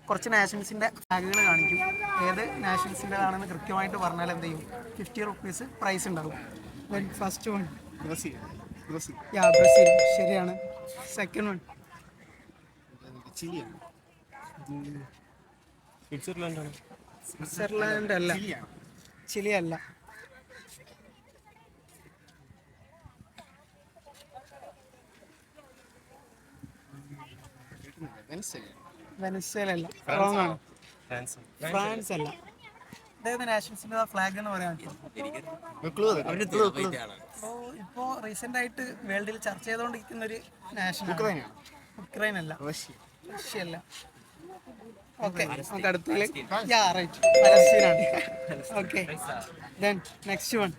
കുറച്ച് നാഷൻസിൻ്റെ ഫ്ലാഗുകൾ കാണിക്കും. ഏത് നാഷൻസിൻ്റെതാണെന്ന് കൃത്യമായിട്ട് പറഞ്ഞാൽ എന്ത് ചെയ്യും, 50 റുപ്പീസ് പ്രൈസ് ഉണ്ടാകും. First one Brazil. Ya Brazil, ശരിയാണ്. സെക്കൻഡ് വൺ ചിലിയാണ്. സ്വിറ്റ്സർലാൻഡ് അല്ല, ചിലി അല്ല. വെനസ്വേല അല്ല, റോങ് ആണ്. ഫ്രാൻസ് അല്ല. അതായത് നാഷൻസിൻ്റെ ഫ്ലാഗ് എന്ന് പറയാൻ ഇപ്പോൾ റീസെന്റ് ആയിട്ട് വേൾഡിൽ ചർച്ച ചെയ്തുകൊണ്ടിരിക്കുന്ന ഒരു നാഷൻ ഉക്രൈൻ അല്ല, റഷ്യ അല്ല. ഓക്കെ, നമുക്ക് അടുത്തേക്ക് പലസ്തീനാണ്. Okay, then next one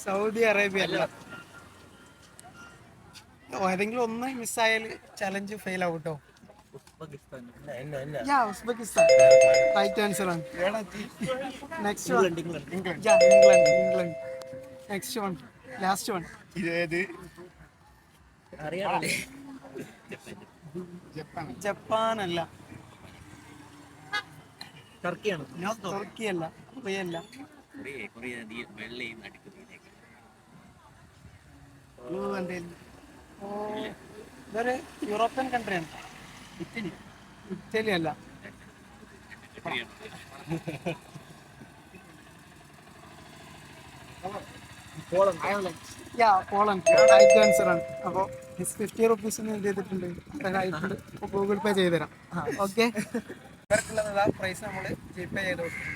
Saudi Arabia അല്ല. ഏതെങ്കിലും ഒന്ന് മിസ്സായാൽ ചലഞ്ച് ഫെയിൽ ആവും കേട്ടോ. ഉസ്ബെക്കിസ്ഥാൻ റൈറ്റ് ആൻസർ ആണ്. Next one England. Next one, last one. Japan അല്ല, ടർക്കിയാണ്. തുർക്കി അല്ല, കൊറിയ അല്ല. ഇതൊരു യൂറോപ്യൻ കൺട്രിയാണ്. ഇറ്റലി അല്ല. പോളണ്ട് റൈറ്റ് ആൻസർ ആണ്. അപ്പോൾ 50 റുപ്പീസ് എന്ത് ചെയ്തിട്ടുണ്ട്, ഗൂഗിൾ പേ ചെയ്തുതരാം. ഓക്കെ, ഇവർക്കുള്ളത് പ്രൈസ് നമ്മൾ ജിപേ ചെയ്ത് കൊടുക്കും.